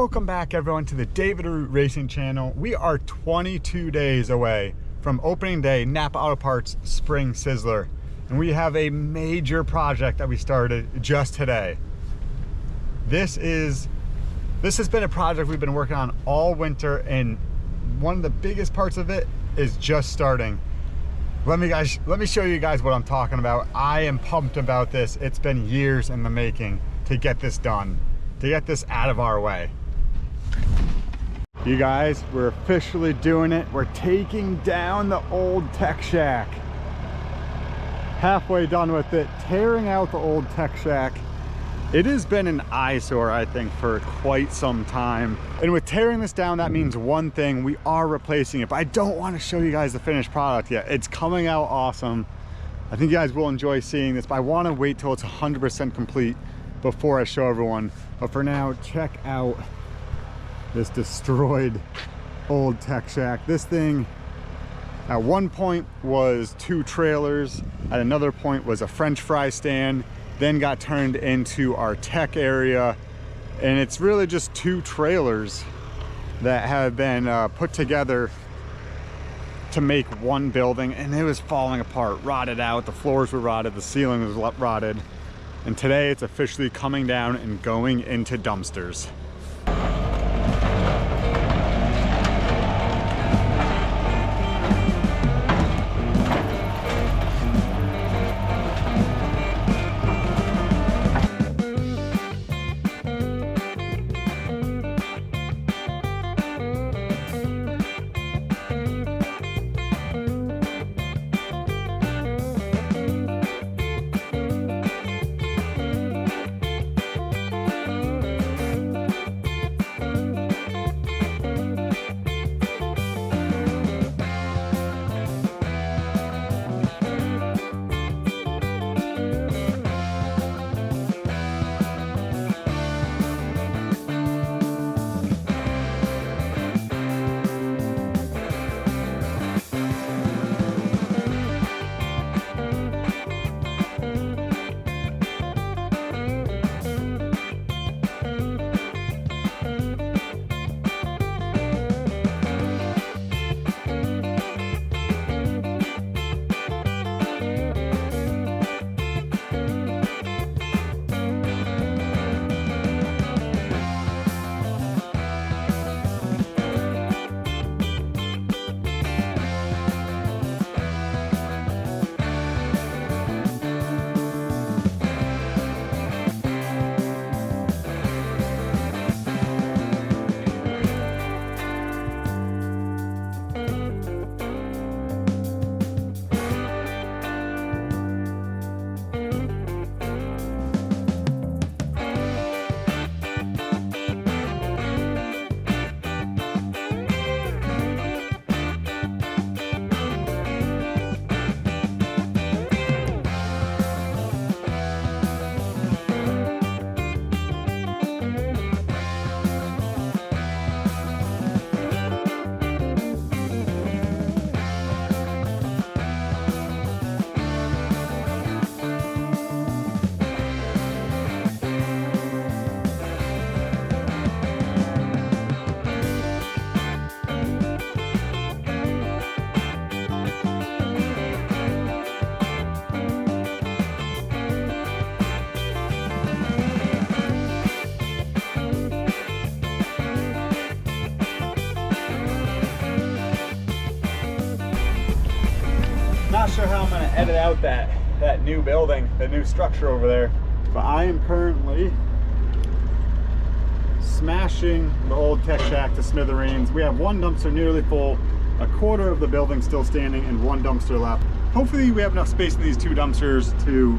Welcome back everyone to the David Arute Racing channel. We are 22 days away from opening day NAPA Auto Parts Spring Sizzler. And we have a major project that we started just today. This has been a project we've been working on all winter, and one of the biggest parts of it is just starting. Let me show you guys what I'm talking about. I am pumped about this. It's been years in the making to get this done, to get this out of our way. You guys, we're officially doing it. We're taking down the old tech shack. Halfway done with it, tearing out the old tech shack. It has been an eyesore, I think, for quite some time. And with tearing this down, that means one thing: we are replacing it. But I don't want to show you guys the finished product yet. It's coming out awesome. I think you guys will enjoy seeing this, but I want to wait till it's 100% complete before I show everyone. But for now, check out this destroyed old tech shack. This thing at one point was 2 trailers, at another point was a French fry stand, then got turned into our tech area, and it's really just 2 trailers that have been put together to make one building, and it was falling apart, rotted out. The floors were rotted, the ceiling was rotted, and today it's officially coming down and going into dumpsters. Not sure how I'm going to edit out that new building, the new structure over there, but I am currently smashing the old tech shack to smithereens. We have 1 dumpster nearly full, a quarter of the building still standing, and 1 dumpster left. Hopefully we have enough space in these 2 dumpsters to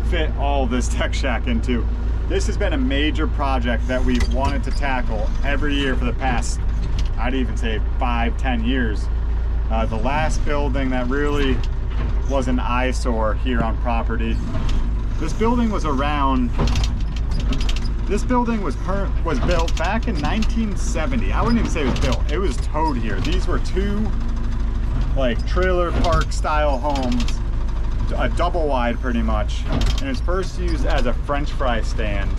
fit all this tech shack into. This has been a major project that we've wanted to tackle every year for the past, I'd even say 5-10 years. The last building that really was an eyesore here on property. This building was built back in 1970. I wouldn't even say it was built. It was towed here. These were 2 like trailer park style homes, a double wide pretty much. And it was first used as a French fry stand.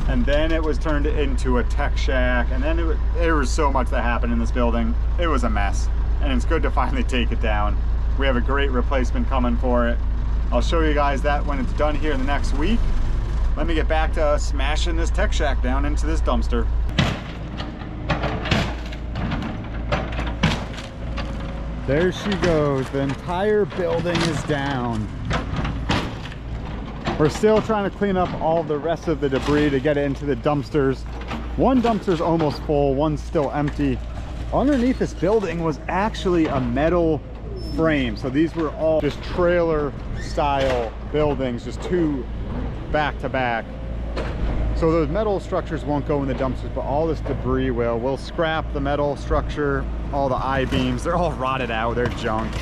and then it was turned into a tech shack, and then there was so much that happened in this building. It was a mess, and it's good to finally take it down. We have a great replacement coming for it. I'll show you guys that when it's done here in the next week. Let me get back to smashing this tech shack down into this dumpster. There she goes. The entire building is down. We're still trying to clean up all the rest of the debris to get it into the dumpsters. One dumpster's almost full, one's still empty. Underneath this building was actually a metal frame. So these were all just trailer style buildings, just two back to back. So those metal structures won't go in the dumpsters, but all this debris will. We'll scrap the metal structure, all the I-beams, they're all rotted out, they're junk.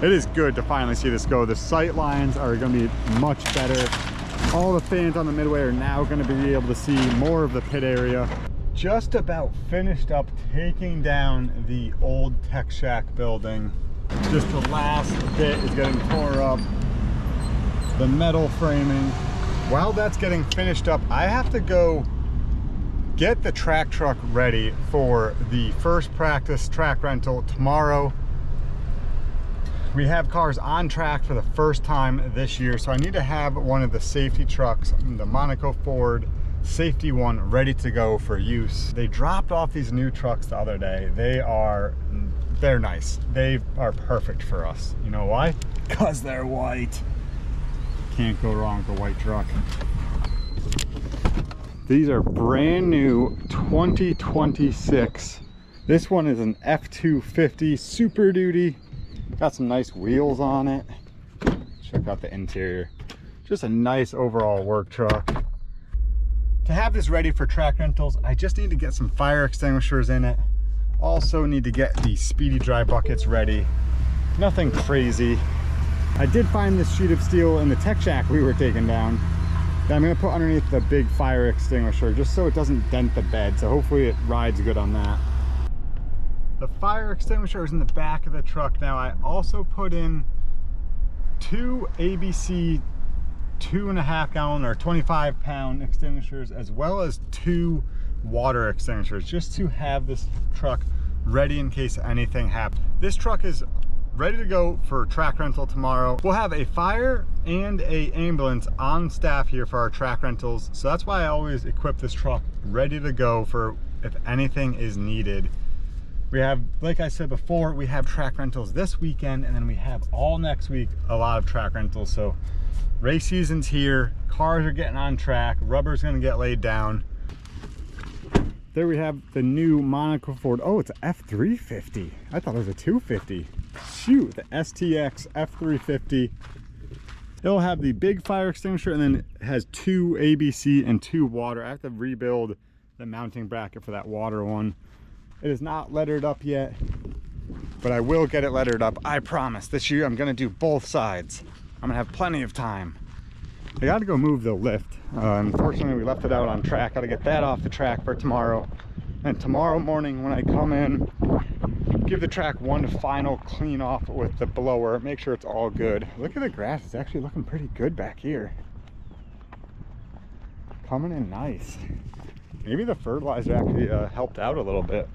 It is good to finally see this go. The sight lines are gonna be much better. All the fans on the midway are now gonna be able to see more of the pit area. Just about finished up taking down the old tech shack building. Just the last bit is getting tore up. The metal framing. While that's getting finished up, I have to go get the track truck ready for the first practice track rental tomorrow. We have cars on track for the first time this year, so I need to have one of the safety trucks, the Monaco Ford safety one, ready to go for use. They dropped off these new trucks the other day. They're nice. They are perfect for us. You know why? Because they're white. Can't go wrong with a white truck. These are brand new 2026. This one is an F250 Super Duty. Got some nice wheels on it. Check out the interior. Just a nice overall work truck. To have this ready for track rentals, I just need to get some fire extinguishers in it. Also need to get the speedy dry buckets ready. Nothing crazy. I did find this sheet of steel in the tech shack we were taking down that I'm gonna put underneath the big fire extinguisher just so it doesn't dent the bed. So hopefully it rides good on that. The fire extinguisher is in the back of the truck now. I also put in two ABC 2.5 gallon or 25-pound extinguishers, as well as two water extinguishers, just to have this truck ready in case anything happens. This truck is ready to go for track rental tomorrow. We'll have a fire and a ambulance on staff here for our track rentals, so that's why I always equip this truck ready to go for if anything is needed. We have, like I said before, we have track rentals this weekend, and then we have all next week a lot of track rentals. So race season's here, cars are getting on track, rubber's gonna get laid down. There we have the new Monaco Ford. Oh, it's an F350. I thought it was a 250. Shoot, the STX F350. It'll have the big fire extinguisher, and then it has two ABC and two water. I have to rebuild the mounting bracket for that water one. It is not lettered up yet, but I will get it lettered up. I promise. This year I'm gonna do both sides. I'm gonna have plenty of time. I gotta go move the lift. Unfortunately, we left it out on track. Gotta get that off the track for tomorrow. And tomorrow morning when I come in, give the track one final clean off with the blower, make sure it's all good. Look at the grass, it's actually looking pretty good back here. Coming in nice. Maybe the fertilizer actually helped out a little bit.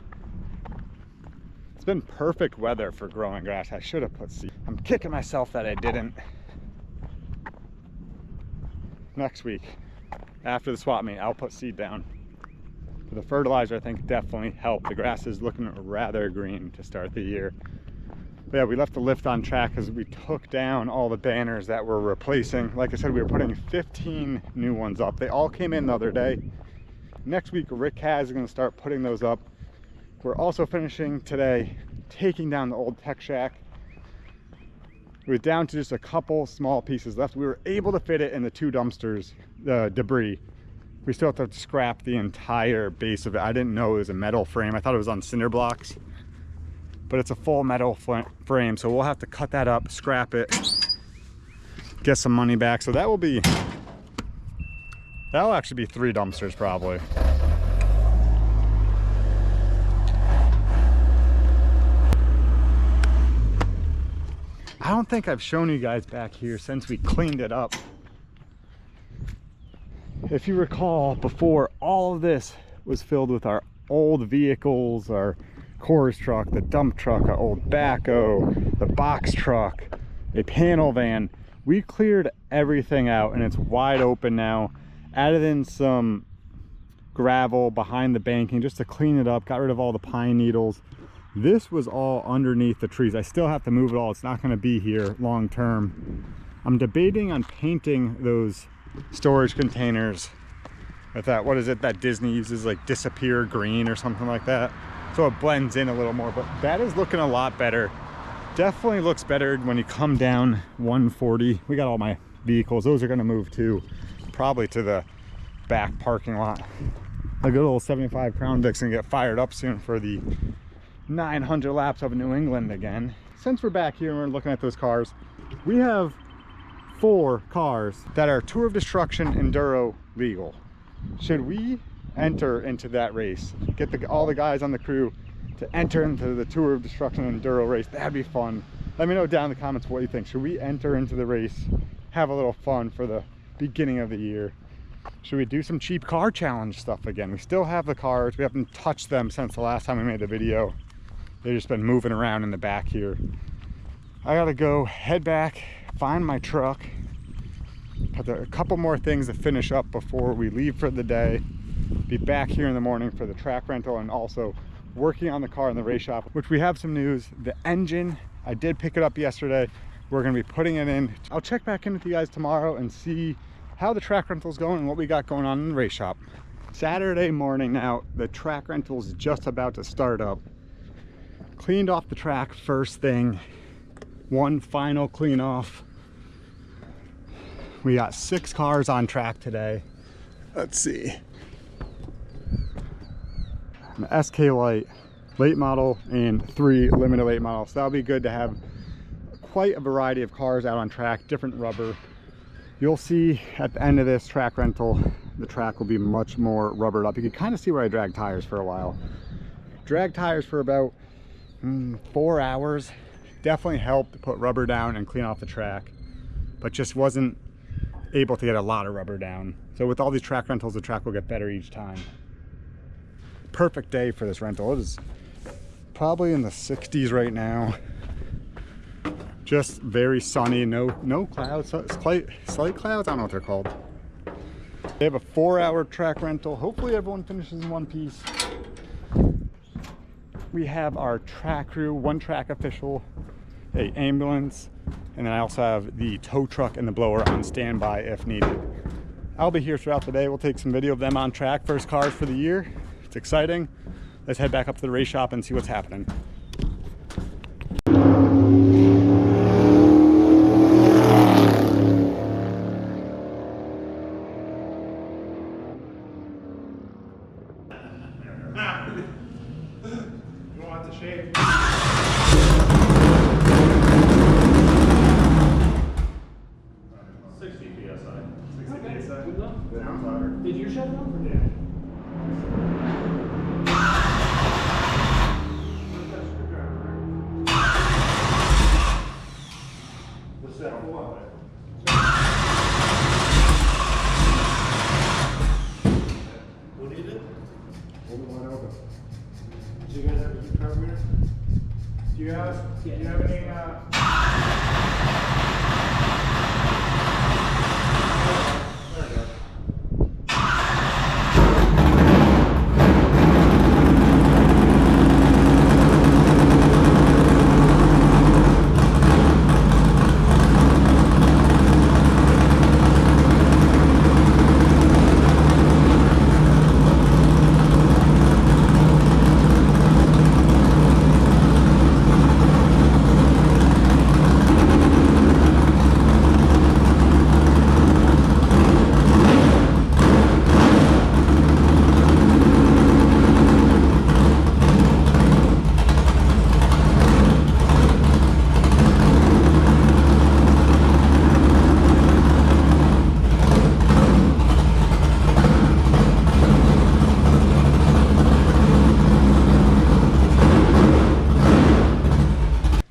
It's been perfect weather for growing grass. I should have put seed. I'm kicking myself that I didn't. Next week, after the swap meet, I'll put seed down. But the fertilizer, I think, definitely helped. The grass is looking rather green to start the year. But yeah, we left the lift on track because we took down all the banners that we're replacing. Like I said, we were putting 15 new ones up. They all came in the other day. Next week, Rick is going to start putting those up. We're also finishing today taking down the old tech shack. We're down to just a couple small pieces left. We were able to fit it in the two dumpsters, the debris. We still have to scrap the entire base of it. I didn't know it was a metal frame. I thought it was on cinder blocks, but it's a full metal frame. So we'll have to cut that up, scrap it, get some money back. So that'll actually be 3 dumpsters probably. I don't think I've shown you guys back here since we cleaned it up. if you recall, before, all of this was filled with our old vehicles, our chorus truck, the dump truck, our old backhoe, the box truck, a panel van. We cleared everything out and it's wide open now. Added in some gravel behind the banking just to clean it up, got rid of all the pine needles. This was all underneath the trees. I still have to move it all. It's not going to be here long term. I'm debating on painting those storage containers with that, what is it that Disney uses, like disappear green or something like that, so it blends in a little more. But that is looking a lot better. Definitely looks better when you come down 140. We got all my vehicles. Those are going to move too, probably to the back parking lot. A good old 75 Crown Vic's gonna get fired up soon for the 900 laps of New England again. Since we're back here and we're looking at those cars, we have 4 cars that are Tour of Destruction Enduro legal. Should we enter into that race? Get all the guys on the crew to enter into the Tour of Destruction Enduro race? That'd be fun. Let me know down in the comments what you think. Should we enter into the race, have a little fun for the beginning of the year? Should we do some cheap car challenge stuff again? We still have the cars. We haven't touched them since the last time we made the video. They've just been moving around in the back here. I gotta go head back, find my truck. But there are a couple more things to finish up before we leave for the day. Be back here in the morning for the track rental and also working on the car in the race shop, which we have some news. The engine, I did pick it up yesterday. We're gonna be putting it in. I'll check back in with you guys tomorrow and see how the track rental's going and what we got going on in the race shop. Saturday morning now, the track rental's just about to start up. Cleaned off the track first thing. One final clean off. We got 6 cars on track today. Let's see. An SK Light, late model, and 3 limited late models. So that'll be good to have quite a variety of cars out on track, different rubber. You'll see at the end of this track rental, the track will be much more rubbered up. You can kind of see where I dragged tires for a while. Dragged tires for about 4 hours. Definitely helped to put rubber down and clean off the track, but just wasn't able to get a lot of rubber down. So with all these track rentals, the track will get better each time. Perfect day for this rental. It is probably in the 60s right now. Just very sunny, no clouds, slight clouds, I don't know what they're called. They have a 4-hour track rental. Hopefully everyone finishes in one piece. We have our track crew, 1 track official, a ambulance, and then I also have the tow truck and the blower on standby if needed. I'll be here throughout the day. We'll take some video of them on track. First cars for the year. It's exciting. Let's head back up to the race shop and see what's happening. Did you shut it off? Yeah. What's that for? What is it? Hold it wide open. Do you guys have a heat carburetor? Do you have any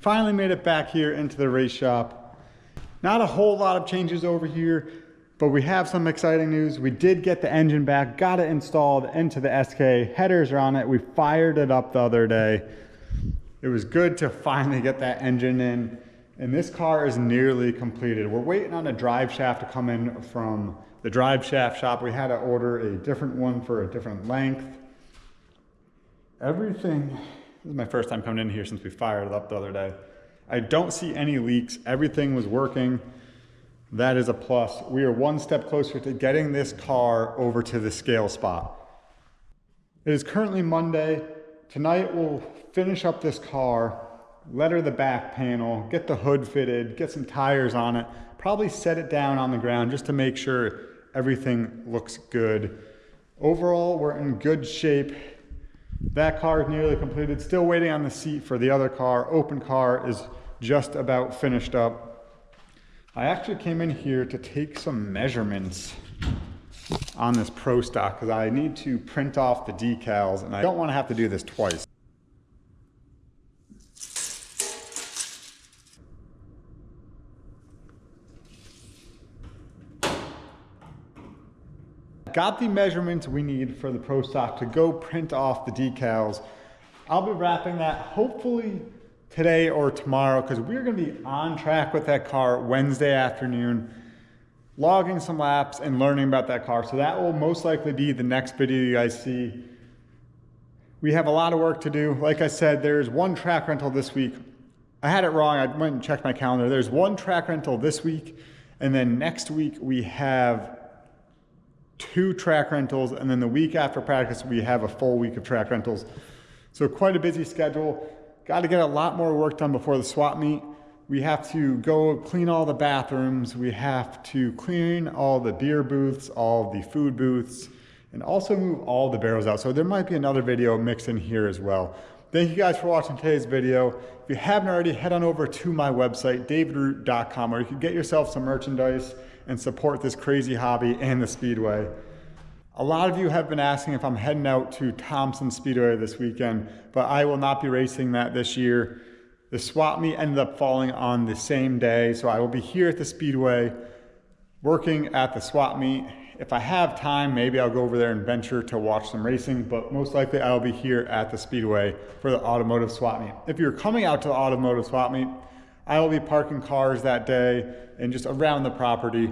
Finally made it back here into the race shop. Not a whole lot of changes over here, But we have some exciting news. We did get the engine back, got it installed into the SK. Headers are on it. We fired it up the other day. It was good to finally get that engine in. And this car is nearly completed. We're waiting on a drive shaft to come in from the drive shaft shop. We had to order a different one for a different length. Everything, this is my first time coming in here since we fired it up the other day. I don't see any leaks. Everything was working. That is a plus. We are one step closer to getting this car over to the scale spot. It is currently Monday. Tonight we'll finish up this car, letter the back panel, get the hood fitted, get some tires on it, probably set it down on the ground just to make sure everything looks good. Overall, we're in good shape. That car is nearly completed. Still waiting on the seat for the other car. Open car is just about finished up. I actually came in here to take some measurements on this Pro Stock because I need to print off the decals and I don't want to have to do this twice. Got the measurements we need for the Pro Stock to go print off the decals. I'll be wrapping that hopefully today or tomorrow because we're going to be on track with that car Wednesday afternoon, logging some laps and learning about that car. So that will most likely be the next video you guys see. We have a lot of work to do. Like I said, there's one track rental this week. I had it wrong. I went and checked my calendar. There's one track rental this week. And then next week we have 2 track rentals. And then the week after practice, we have a full week of track rentals. So quite a busy schedule. Got to get a lot more work done before the swap meet. We have to go clean all the bathrooms. We have to clean all the beer booths, all the food booths, and also move all the barrels out. So there might be another video mixed in here as well. Thank you guys for watching today's video. If you haven't already, head on over to my website, davidroot.com, where you can get yourself some merchandise and support this crazy hobby and the Speedway. A lot of you have been asking if I'm heading out to Thompson Speedway this weekend, but I will not be racing that this year. The swap meet ended up falling on the same day, so I will be here at the Speedway working at the swap meet. If I have time, maybe I'll go over there and venture to watch some racing, but most likely I will be here at the Speedway for the automotive swap meet. If you're coming out to the automotive swap meet, I will be parking cars that day and just around the property.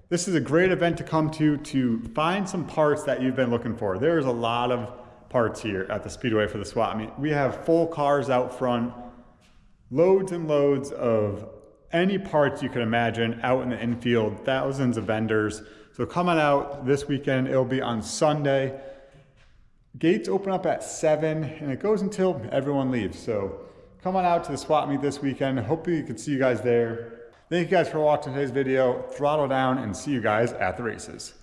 This is a great event to come to find some parts that you've been looking for. There's a lot of parts here at the Speedway for the swap meet. We have full cars out front, loads and loads of any parts you can imagine out in the infield, thousands of vendors. So coming out this weekend, it'll be on Sunday. Gates open up at 7 and it goes until everyone leaves. So come on out to the swap meet this weekend. Hopefully you can see you guys there. Thank you guys for watching today's video. Throttle down and see you guys at the races.